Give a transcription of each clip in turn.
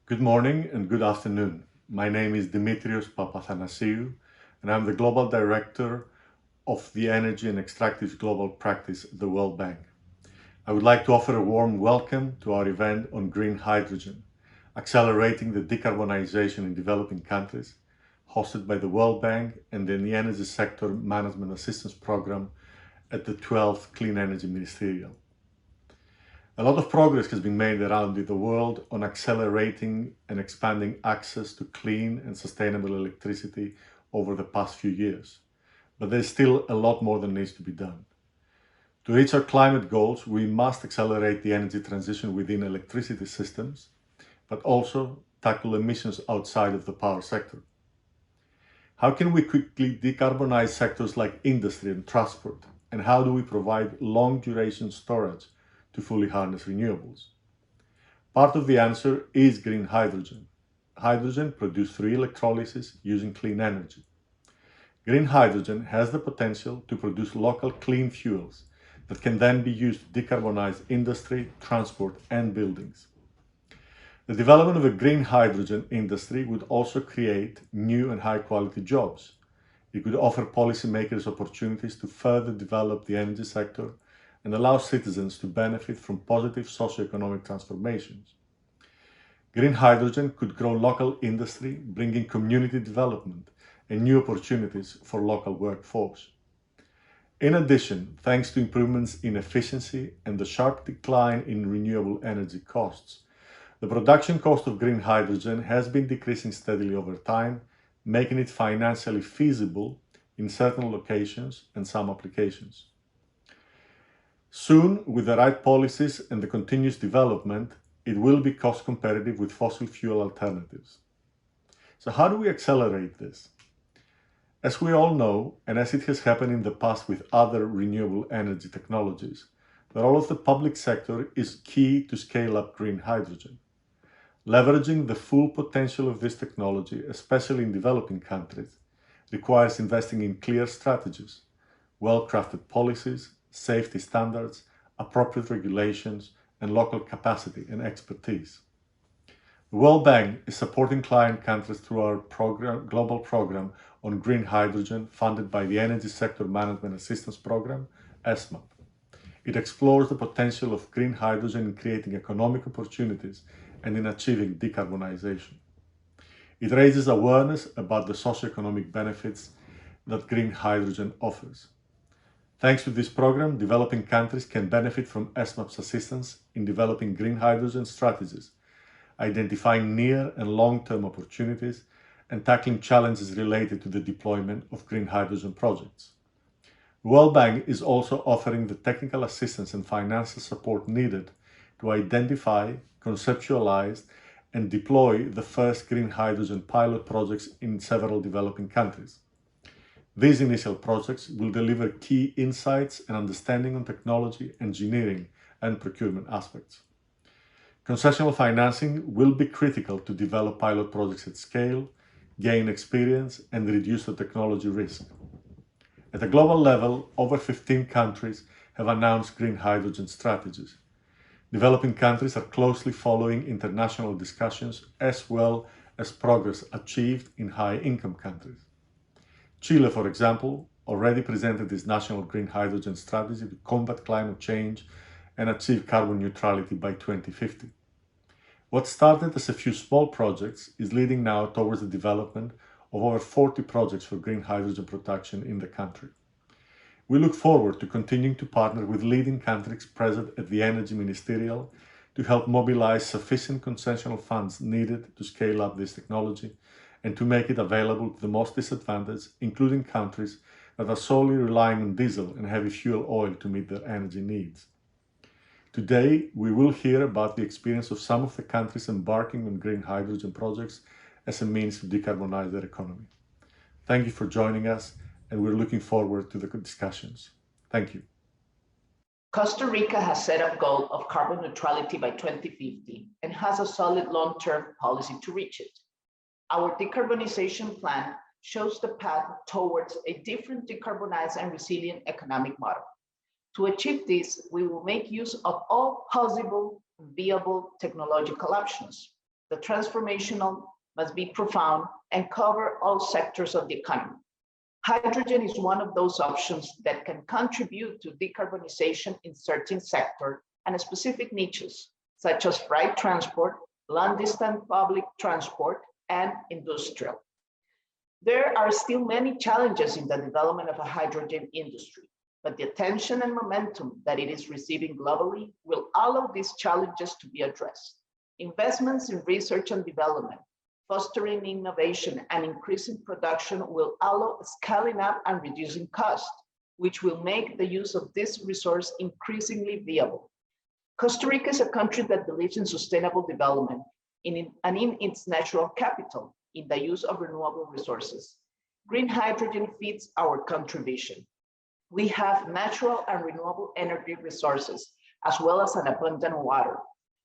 Good morning and good afternoon. My name is Dimitrios Papathanasiou, and I'm the Global Director of the Energy and Extractive Global Practice at the World Bank. I would like to offer a warm welcome to our event on green hydrogen, accelerating the decarbonization in developing countries, hosted by the World Bank and the Energy Sector Management Assistance Program at the 12th Clean Energy Ministerial. A lot of progress has been made around the world on accelerating and expanding access to clean and sustainable electricity over the past few years, but there's still a lot more that needs to be done. To reach our climate goals, we must accelerate the energy transition within electricity systems, but also tackle emissions outside of the power sector. How can we quickly decarbonize sectors like industry and transport? And how do we provide long-duration storage to fully harness renewables? Part of the answer is green hydrogen. Hydrogen produced through electrolysis using clean energy. Green hydrogen has the potential to produce local clean fuels that can then be used to decarbonize industry, transport, and buildings. The development of a green hydrogen industry would also create new and high-quality jobs. It could offer policymakers opportunities to further develop the energy sector and allow citizens to benefit from positive socioeconomic transformations. Green hydrogen could grow local industry, bringing community development and new opportunities for local workforce. In addition, thanks to improvements in efficiency and the sharp decline in renewable energy costs, the production cost of green hydrogen has been decreasing steadily over time, making it financially feasible in certain locations and some applications. Soon, with the right policies and the continuous development, it will be cost competitive with fossil fuel alternatives. So how do we accelerate this? As we all know, and as it has happened in the past with other renewable energy technologies, the role of the public sector is key to scale up green hydrogen. Leveraging the full potential of this technology, especially in developing countries, requires investing in clear strategies, well-crafted policies, safety standards, appropriate regulations, and local capacity and expertise. The World Bank is supporting client countries through our global program on green hydrogen funded by the Energy Sector Management Assistance Program, ESMAP. It explores the potential of green hydrogen in creating economic opportunities and in achieving decarbonization. It raises awareness about the socioeconomic benefits that green hydrogen offers. Thanks to this program, developing countries can benefit from ESMAP's assistance in developing green hydrogen strategies, identifying near and long-term opportunities, and tackling challenges related to the deployment of green hydrogen projects. The World Bank is also offering the technical assistance and financial support needed to identify, conceptualize, and deploy the first green hydrogen pilot projects in several developing countries. These initial projects will deliver key insights and understanding on technology, engineering, and procurement aspects. Concessional financing will be critical to develop pilot projects at scale, gain experience, and reduce the technology risk. At a global level, over 15 countries have announced green hydrogen strategies. Developing countries are closely following international discussions as well as progress achieved in high-income countries. Chile, for example, already presented its national green hydrogen strategy to combat climate change and achieve carbon neutrality by 2050. What started as a few small projects is leading now towards the development of over 40 projects for green hydrogen production in the country. We look forward to continuing to partner with leading countries present at the Energy Ministerial to help mobilize sufficient concessional funds needed to scale up this technology and to make it available to the most disadvantaged, including countries that are solely relying on diesel and heavy fuel oil to meet their energy needs. Today, we will hear about the experience of some of the countries embarking on green hydrogen projects as a means to decarbonize their economy. Thank you for joining us, and we're looking forward to the discussions. Thank you. Costa Rica has set a goal of carbon neutrality by 2050 and has a solid long-term policy to reach it. Our decarbonization plan shows the path towards a different decarbonized and resilient economic model. To achieve this, we will make use of all possible viable technological options. The transformational must be profound and cover all sectors of the economy. Hydrogen is one of those options that can contribute to decarbonization in certain sectors and specific niches, such as freight transport, long-distance public transport, and industrial. There are still many challenges in the development of a hydrogen industry, but the attention and momentum that it is receiving globally will allow these challenges to be addressed. Investments in research and development, fostering innovation and increasing production will allow scaling up and reducing costs, which will make the use of this resource increasingly viable. Costa Rica is a country that believes in sustainable development and in its natural capital, in the use of renewable resources. Green hydrogen fits our contribution. We have natural and renewable energy resources, as well as an abundant water.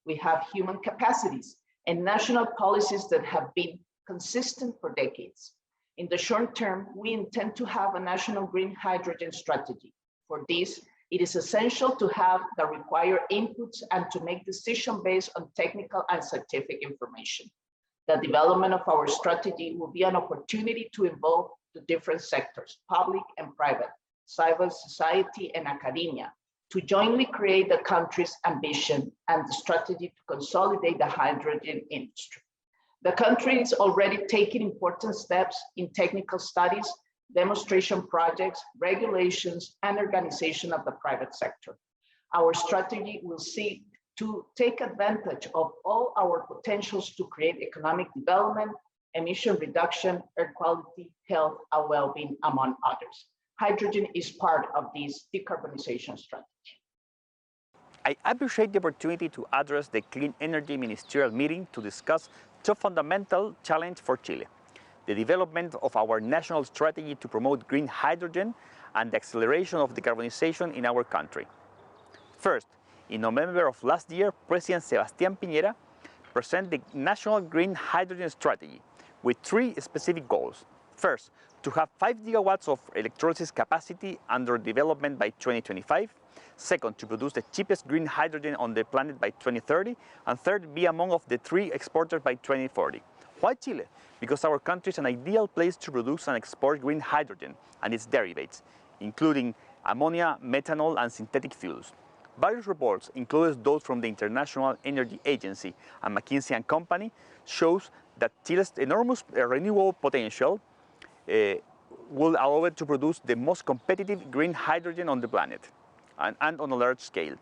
We have human capacities and national policies that have been consistent for decades. In the short term, we intend to have a national green hydrogen strategy. For this, it is essential to have the required inputs and to make decisions based on technical and scientific information. The development of our strategy will be an opportunity to involve the different sectors, public and private, civil society and academia, to jointly create the country's ambition and the strategy to consolidate the hydrogen industry. The country is already taking important steps in technical studies, demonstration projects, regulations, and organization of the private sector. Our strategy will seek to take advantage of all our potentials to create economic development, emission reduction, air quality, health, and well-being, among others. Hydrogen is part of this decarbonization strategy. I appreciate the opportunity to address the Clean Energy Ministerial meeting to discuss two fundamental challenges for Chile: the development of our national strategy to promote green hydrogen and the acceleration of decarbonization in our country. First, in November of last year, President Sebastián Piñera presented the National Green Hydrogen Strategy with three specific goals. First, to have 5 gigawatts of electrolysis capacity under development by 2025. Second, to produce the cheapest green hydrogen on the planet by 2030. And third, be among of the 3 exporters by 2040. Why Chile? Because our country is an ideal place to produce and export green hydrogen and its derivatives, including ammonia, methanol, and synthetic fuels. Various reports, including those from the International Energy Agency and McKinsey & Company, shows that Chile's enormous renewable potential will allow it to produce the most competitive green hydrogen on the planet and on a large scale.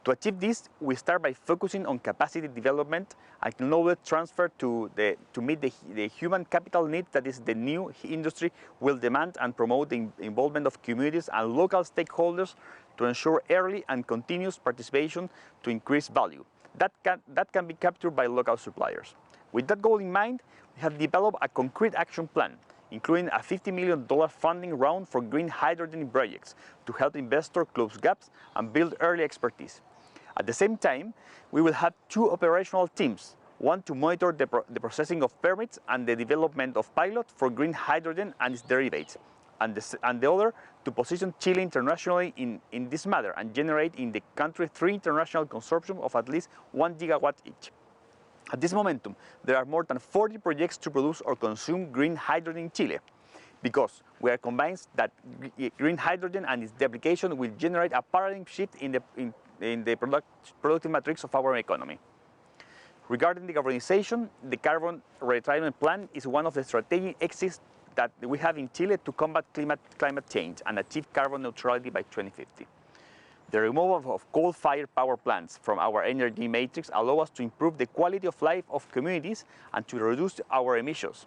To achieve this, we start by focusing on capacity development and knowledge transfer to meet the human capital need that is the new industry will demand, and promote the involvement of communities and local stakeholders to ensure early and continuous participation to increase value. That can be captured by local suppliers. With that goal in mind, we have developed a concrete action plan, including a $50 million funding round for green hydrogen projects to help investors close gaps and build early expertise. At the same time, we will have 2 operational teams, one to monitor the processing of permits and the development of pilots for green hydrogen and its derivatives, and the other to position Chile internationally in this matter and generate in the country 3 international consortium of at least 1 gigawatt each. At this momentum, there are more than 40 projects to produce or consume green hydrogen in Chile, because we are convinced that green hydrogen and its application will generate a paradigm shift in the productive matrix of our economy. Regarding decarbonization, the carbon retirement plan is one of the strategic exits that we have in Chile to combat climate change and achieve carbon neutrality by 2050. The removal of coal-fired power plants from our energy matrix allows us to improve the quality of life of communities and to reduce our emissions.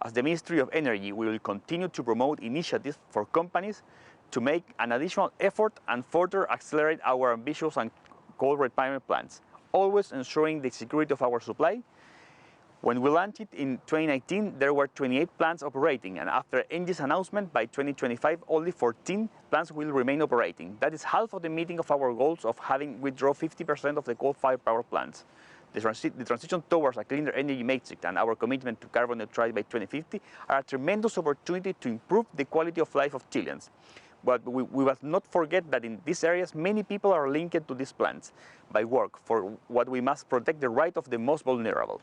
As the Ministry of Energy, we will continue to promote initiatives for companies to make an additional effort and further accelerate our ambitious and coal retirement plans, always ensuring the security of our supply. When we launched it in 2019, there were 28 plants operating, and after ENGIE's announcement, by 2025, only 14 plants will remain operating. That is half of the meeting of our goals of having withdrawn 50% of the coal-fired power plants. The transition towards a cleaner energy matrix and our commitment to carbon neutrality by 2050 are a tremendous opportunity to improve the quality of life of Chileans. But we must not forget that in these areas, many people are linked to these plants by work, for what we must protect the right of the most vulnerable.